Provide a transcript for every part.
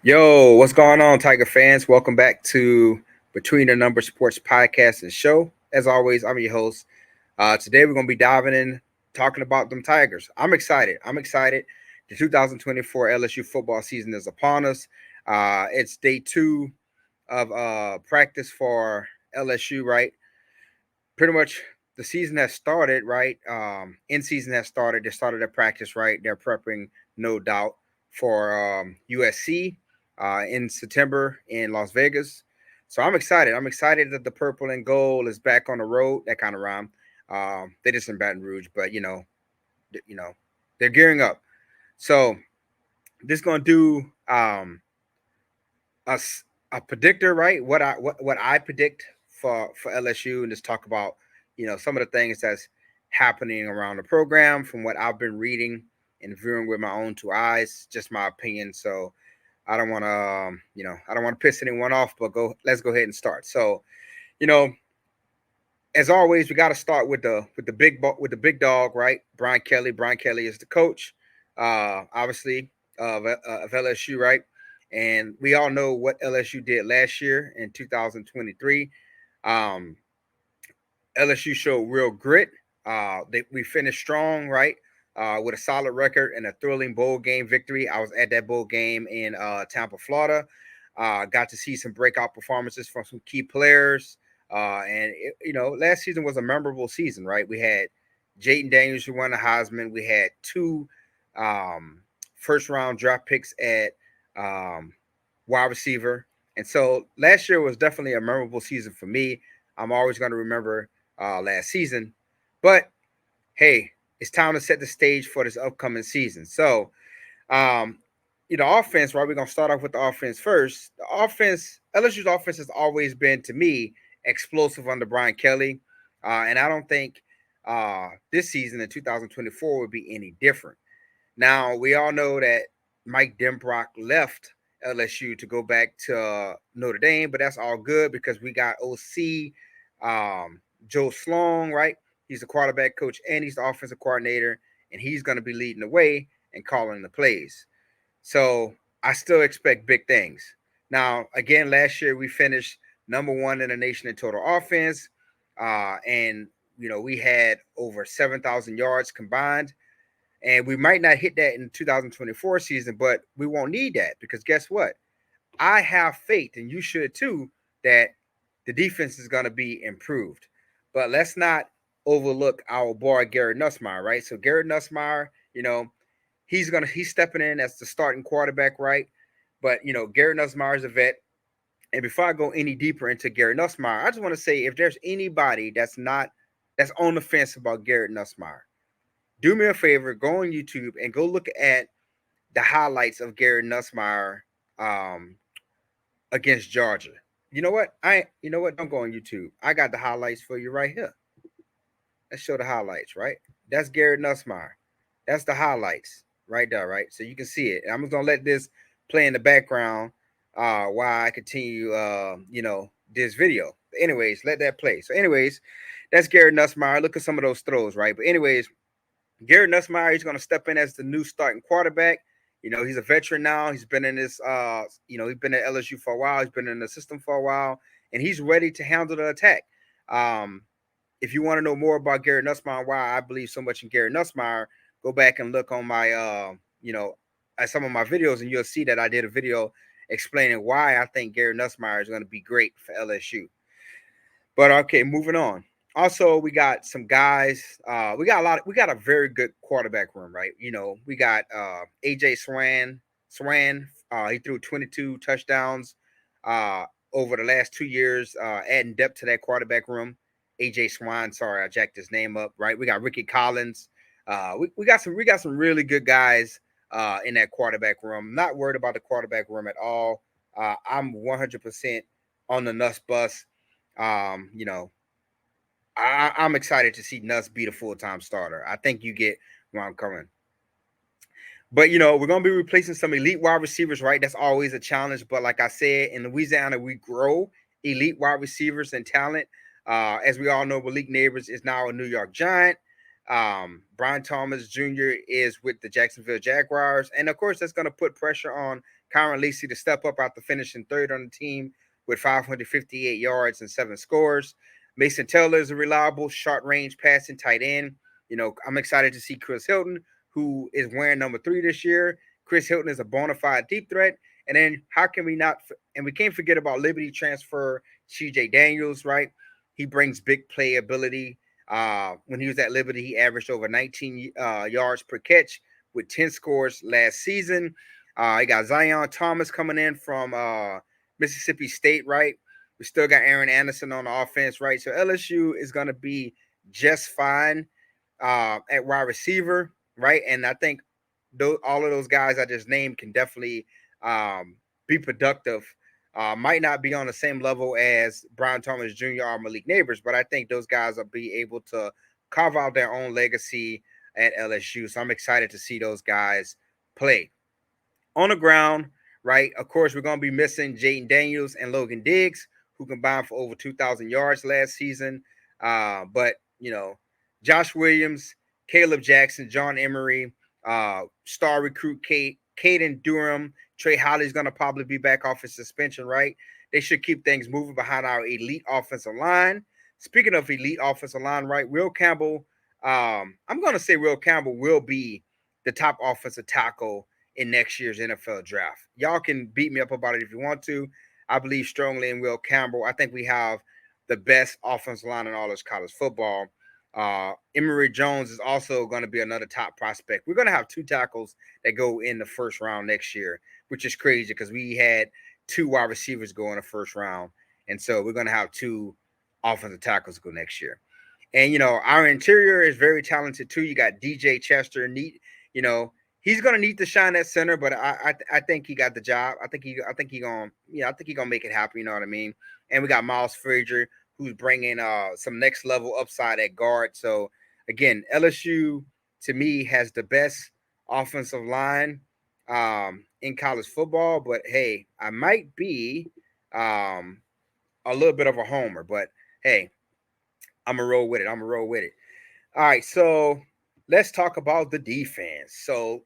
Yo, what's going on, Tiger fans? Welcome back to Between the Numbers Sports Podcast and Show. As always, I'm your host. Today we're going to be diving in, talking about them Tigers. I'm excited. I'm excited. The 2024 LSU football season is upon us. It's day two of practice for LSU, right? Pretty much the season has started, right? In season has started. They started their practice, right? They're prepping, no doubt, for USC in September in Las Vegas. So I'm excited. I'm excited that the purple and gold is back on the road. That kind of rhyme. They just in Baton Rouge, but you know, they're gearing up. So this gonna do a, a predictor, right? What I predict for LSU, and just talk about some of the things that's happening around the program from what I've been reading and viewing with my own two eyes. Just my opinion. So I don't want to I don't want to piss anyone off, but let's go ahead and start. So you know as always, we got to start with the big dog, right? Brian Kelly. Brian Kelly is the coach, obviously of LSU, right? And we all know what LSU did last year in 2023. Um, LSU showed real grit. We finished strong, right? With a solid record and a thrilling bowl game victory. I was at that bowl game in Tampa, Florida. Got to see some breakout performances from some key players. Last season was a memorable season, right? We had Jaden Daniels who won the Heisman. We had two um, first round draft picks at um, wide receiver. And so last year was definitely a memorable season for me. I'm always going to remember last season. But hey, it's time to set the stage for this upcoming season. So, um, offense, right? We're gonna start off with the offense first. The offense, LSU's offense has always been to me explosive under Brian Kelly, and I don't think this season in 2024 would be any different. Now we all know that Mike Denbrock left LSU to go back to Notre Dame, but that's all good because we got OC Joe Sloan, right? He's the quarterback coach and he's the offensive coordinator, and he's going to be leading the way and calling the plays. So I still expect big things. Now, again, last year we finished number one in the nation in total offense, and we had over 7,000 yards combined. And we might not hit that in the 2024 season, but we won't need that because guess what? I have faith, and you should too, that the defense is going to be improved. But let's not overlook our boy Garrett Nussmeier, right? So Garrett Nussmeier, he's stepping in as the starting quarterback, right? But Garrett Nussmeier is a vet. And before I go any deeper into Garrett Nussmeier, I just want to say if there's anybody that's on the fence about Garrett Nussmeier, do me a favor, go on YouTube and go look at the highlights of Garrett Nussmeier um, against Georgia. You know what? Don't go on YouTube. I got the highlights for you right here. Let's show the highlights, right? That's Garrett Nussmeier. That's the highlights right there, right? So you can see it. And I'm just gonna let this play in the background while I continue this video. But anyways, let that play. So, anyways, that's Garrett Nussmeier. Look at some of those throws, right? But anyways, Garrett Nussmeier, he's going to step in as the new starting quarterback. He's a veteran now. He's been in he's been at LSU for a while. He's been in the system for a while, and he's ready to handle the attack. Um, if you want to know more about Garrett Nussmeier, why I believe so much in Garrett Nussmeier, go back and look on my, at some of my videos, and you'll see that I did a video explaining why I think Garrett Nussmeier is going to be great for LSU. But okay, moving on. Also, we got some guys. We got a very good quarterback room, right? We got AJ Swan. He threw 22 touchdowns over the last 2 years, adding depth to that quarterback room. AJ Swan, sorry, I jacked his name up. Right, we got Ricky Collins. We got some really good guys in that quarterback room. Not worried about the quarterback room at all. I'm 100% on the Nuss bus. Um, you know, I'm excited to see Nuss be the full time starter. I think you get where I'm coming. But we're gonna be replacing some elite wide receivers, right? That's always a challenge. But like I said, in Louisiana, we grow elite wide receivers and talent. As we all know, Malik Neighbors is now a New York Giant. Brian Thomas Jr. is with the Jacksonville Jaguars. And of course, that's going to put pressure on Kyron Lacey to step up after finishing third on the team with 558 yards and 7 scores. Mason Taylor is a reliable short range passing tight end. I'm excited to see Chris Hilton, who is wearing number 3 this year. Chris Hilton is a bona fide deep threat. And then how can we not, and we can't forget about Liberty transfer CJ Daniels, right? He brings big playability. When he was at Liberty, he averaged over 19 yards per catch with 10 scores last season. I got Zion Thomas coming in from Mississippi State, right? We still got Aaron Anderson on the offense, right? So LSU is going to be just fine at wide receiver, right? And I think all of those guys I just named can definitely be productive. Might not be on the same level as Brian Thomas Jr. or Malik Neighbors, but I think those guys will be able to carve out their own legacy at LSU. So I'm excited to see those guys play. On the ground, right? Of course, we're going to be missing Jaden Daniels and Logan Diggs, who combined for over 2,000 yards last season. But, Josh Williams, Caleb Jackson, John Emery, star recruit Caden Durham, Trey Holly's going to probably be back off his suspension, right? They should keep things moving behind our elite offensive line. Speaking of elite offensive line, right? Will Campbell, I'm going to say Will Campbell will be the top offensive tackle in next year's NFL draft. Y'all can beat me up about it if you want to. I believe strongly in Will Campbell. I think we have the best offensive line in all of college football. Emory Jones is also going to be another top prospect. We're going to have 2 tackles that go in the first round next year, which is crazy because we had 2 wide receivers go in the first round. And so we're going to have 2 offensive tackles go next year. And, our interior is very talented too. You got DJ Chester, he's gonna need to shine at center, but I think he got the job. I think he gonna make it happen. You know what I mean? And we got Miles Frazier, who's bringing some next level upside at guard. So again, LSU to me has the best offensive line in college football. But hey, I might be a little bit of a homer, but hey, I'm gonna roll with it. All right, so let's talk about the defense. So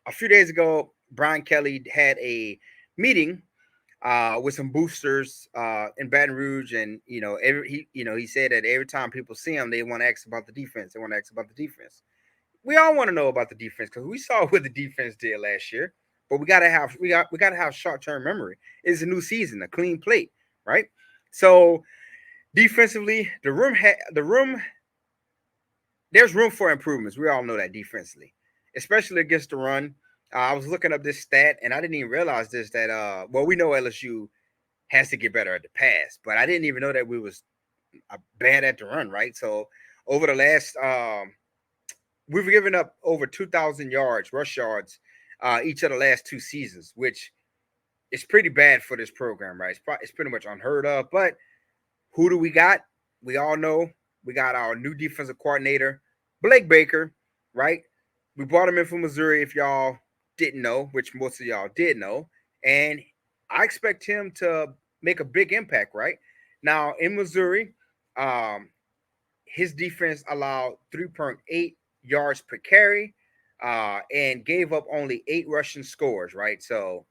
a few days ago, Brian Kelly had a meeting with some boosters in Baton Rouge, and he said that every time people see him, they want to ask about the defense. We all want to know about the defense because we saw what the defense did last year. But we gotta have short term memory. It's a new season, a clean plate, right? So defensively, there's room for improvements. We all know that defensively, especially against the run. I was looking up this stat, and I didn't even realize this that we know LSU has to get better at the pass, but I didn't even know that we was bad at the run, right? So over the last, we've given up over 2,000 yards, rush yards, each of the last 2 seasons, which is pretty bad for this program, right? It's pretty much unheard of. But who do we got? We all know we got our new defensive coordinator, Blake Baker, right? We brought him in from Missouri, if y'all didn't know, which most of y'all did know. And I expect him to make a big impact, right? Now, in Missouri, his defense allowed 3.8 yards per carry and gave up only 8 rushing scores, right? So,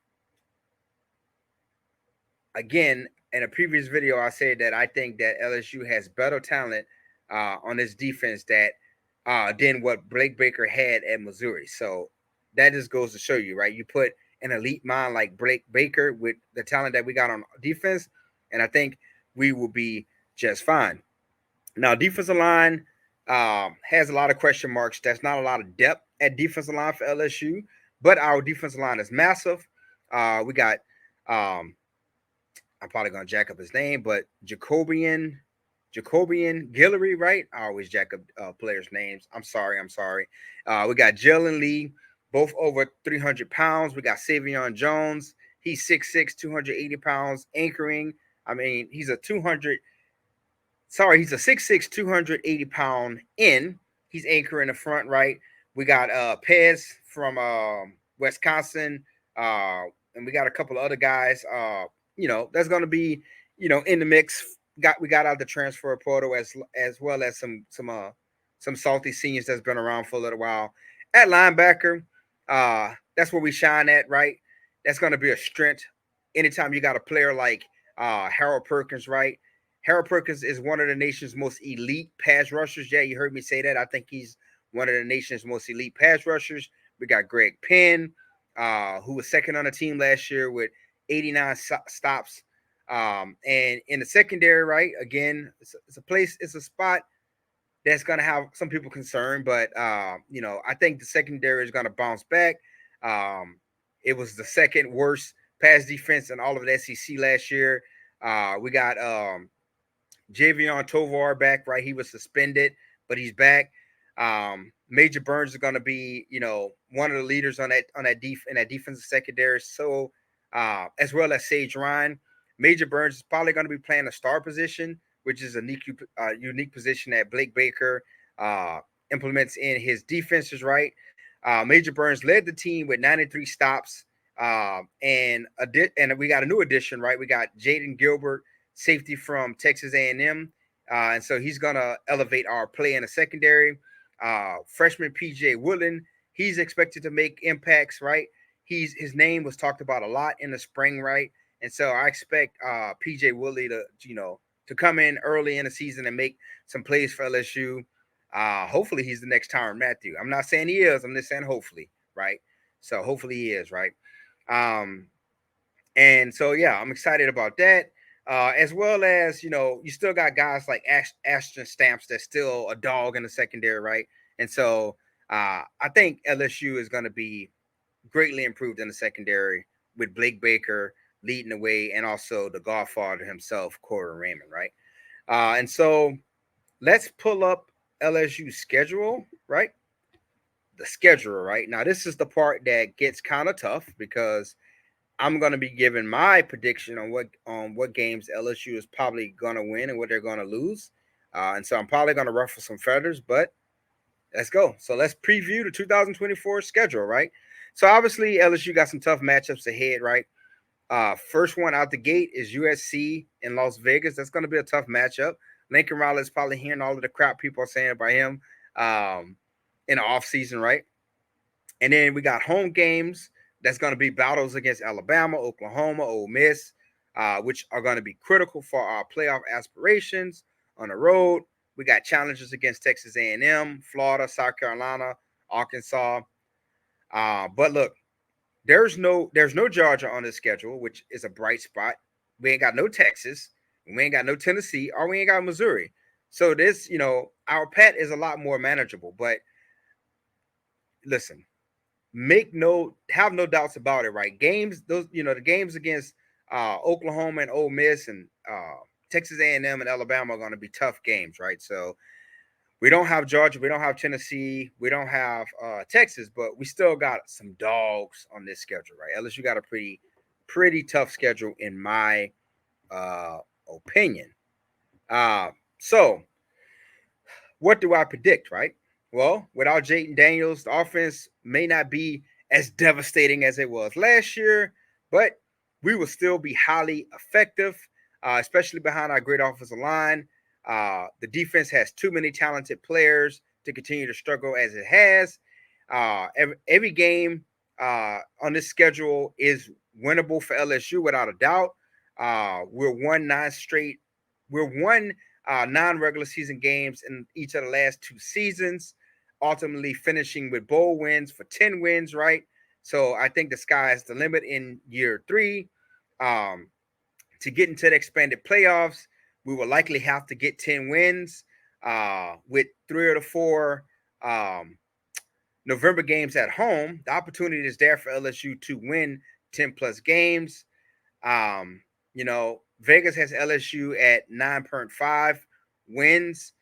again, in a previous video, I said that I think that LSU has better talent on this defense than what Blake Baker had at Missouri. So that just goes to show you, right? You put an elite mind like Blake Baker with the talent that we got on defense, and I think we will be just fine. Now, defensive line has a lot of question marks. There's not a lot of depth at defensive line for LSU, but our defensive line is massive. We got I'm probably gonna jack up his name, but Jacobian Guillory, right? I always jack up players' names. I'm sorry. We got Jalen Lee, both over 300 pounds. We got Savion Jones. He's 6'6", 280 pounds, anchoring. I mean, he's a 6'6", 280 pound in. He's anchoring the front, right? We got Pez from Wisconsin, and we got a couple of other guys. That's going to be, in the mix. We got out the transfer portal as well as some some salty seniors that's been around for a little while. At linebacker, that's where we shine at, right? That's going to be a strength. Anytime you got a player like Harold Perkins, right? Harold Perkins is one of the nation's most elite pass rushers. Yeah, you heard me say that. I think he's one of the nation's most elite pass rushers. We got Greg Penn, who was second on the team last year with 89 stops. And in the secondary, right? Again, it's a spot that's going to have some people concerned, but I think the secondary is going to bounce back. It was the second worst pass defense in all of the SEC last year. We got Javion Tovar back, right? He was suspended, but he's back. Major Burns is going to be, one of the leaders on that defensive secondary. So, as well as Sage Ryan, Major Burns is probably going to be playing a star position, which is a unique position that Blake Baker implements in his defenses, right? Major Burns led the team with 93 stops, and we got a new addition, right? We got Jaden Gilbert, safety from Texas A&M, and so he's gonna elevate our play in the secondary. Freshman PJ Woodland, he's expected to make impacts, right? His name was talked about a lot in the spring, right? And so I expect PJ Woodley to come in early in the season and make some plays for LSU. Hopefully he's the next Tyrann Mathieu. I'm not saying he is. I'm just saying hopefully, right? So hopefully he is, right? And so yeah, I'm excited about that. As well as you still got guys like Ashton Stamps that's still a dog in the secondary, right? And so I think LSU is going to be greatly improved in the secondary with Blake Baker leading the way, and also the Godfather himself, Corey Raymond, right? And so let's pull up LSU schedule, right? The schedule, right? Now this is the part that gets kind of tough because I'm going to be giving my prediction on what games LSU is probably going to win and what they're going to lose. And so I'm probably going to ruffle some feathers, but let's go. So let's preview the 2024 schedule, right? So obviously LSU got some tough matchups ahead, right? First one out the gate is USC in Las Vegas. That's going to be a tough matchup. Lincoln Riley is probably hearing all of the crap people are saying about him in the offseason, right? And then we got home games. That's going to be battles against Alabama, Oklahoma, Ole Miss, which are going to be critical for our playoff aspirations. On the road, we got challenges against Texas A&M, Florida, South Carolina, Arkansas. But look, there's no Georgia on the schedule, which is a bright spot. We ain't got no Texas, we ain't got no Tennessee, or we ain't got Missouri. So this, our path is a lot more manageable. But listen, have no doubts about it, right? Games, the games against Oklahoma and Ole Miss and Texas A&M and Alabama are going to be tough games, right? So we don't have Georgia, we don't have Tennessee, we don't have Texas, but we still got some dogs on this schedule, right? LSU got a pretty tough schedule in my opinion. So what do I predict, right? Well, without Jayden Daniels, the offense may not be as devastating as it was last year, but we will still be highly effective, especially behind our great offensive line. The defense has too many talented players to continue to struggle as it has. Every game on this schedule is winnable for LSU without a doubt. We're one non-regular season games in each of the last 2 seasons, ultimately finishing with bowl wins for 10 wins, right? So I think the sky is the limit in year 3. To get into the expanded playoffs, we will likely have to get 10 wins with 3 of the 4 November games at home. The opportunity is there for LSU to win 10 plus games. Vegas has LSU at 9.5 wins,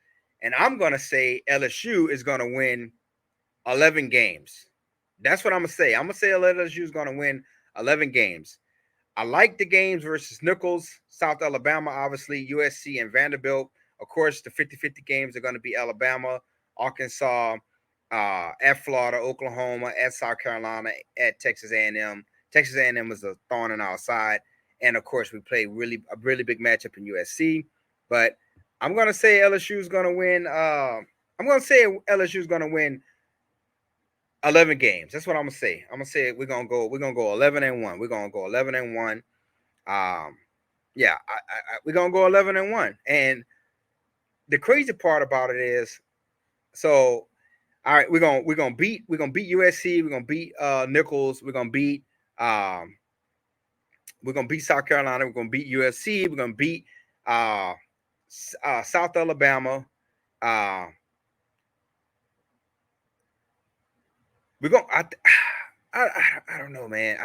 and I'm going to say LSU is going to win 11 games. That's what I'm going to say. I'm going to say LSU is going to win 11 games. I like the games versus Nichols, South Alabama, obviously, USC and Vanderbilt. Of course, the 50-50 games are going to be Alabama, Arkansas, at Florida, Oklahoma, at South Carolina, at Texas A&M. Texas A&M is a thorn in our side. And, of course, we play a really big matchup in USC. But I'm going to say LSU is going to win I'm gonna say LSU is gonna win 11 games. That's what I'm gonna say. I'm gonna say we're gonna go 11-1. We're gonna go 11-1. Yeah, we're gonna go 11-1. And the crazy part about it is, so all right, we're gonna beat USC. We're gonna beat Nichols. Um we're gonna beat South Carolina. We're gonna beat USC. We're gonna beat uh, South Alabama. Uh, we're gonna. I don't know, man.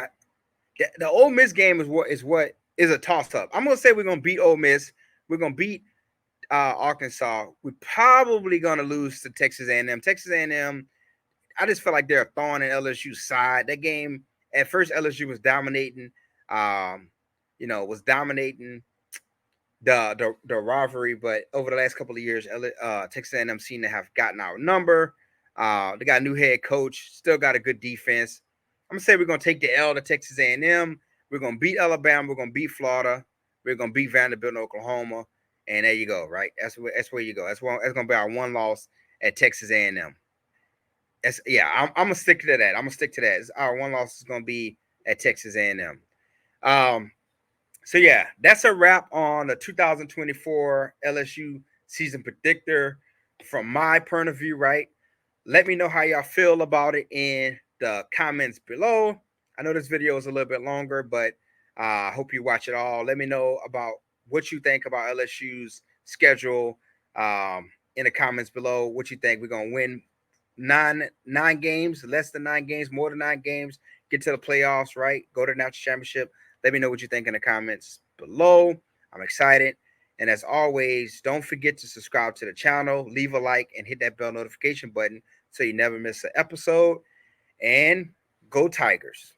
The Ole Miss game is what is a toss up. I'm gonna say we're gonna beat Ole Miss. We're gonna beat Arkansas. We're probably gonna lose to Texas A&M. Texas A&M. I just feel like they're a thorn in LSU's side. That game at first, LSU was dominating. Um, was dominating the rivalry, but over the last couple of years, Texas A&M seem to have gotten our number. They got a new head coach, still got a good defense. I'm gonna say we're gonna take the L to Texas A&M. We're gonna beat Alabama. We're gonna beat Florida. We're gonna beat Vanderbilt, and Oklahoma, and there you go. Right, that's where you go. That's gonna be our one loss at Texas A&M. I'm gonna stick to that. I'm gonna stick to that. Our one loss is gonna be at Texas A&M. So yeah, that's a wrap on the 2024 LSU season predictor from my point of view, right? Let me know how y'all feel about it in the comments below. I know this video is a little bit longer, but I hope you watch it all. Let me know about what you think about LSU's schedule in the comments below. What you think? We're gonna win nine games, less than 9 games, more than 9 games, get to the playoffs, right? Go to the national championship. Let me know what you think in the comments below. I'm excited. And as always, don't forget to subscribe to the channel, leave a like, and hit that bell notification button so you never miss an episode. And go Tigers.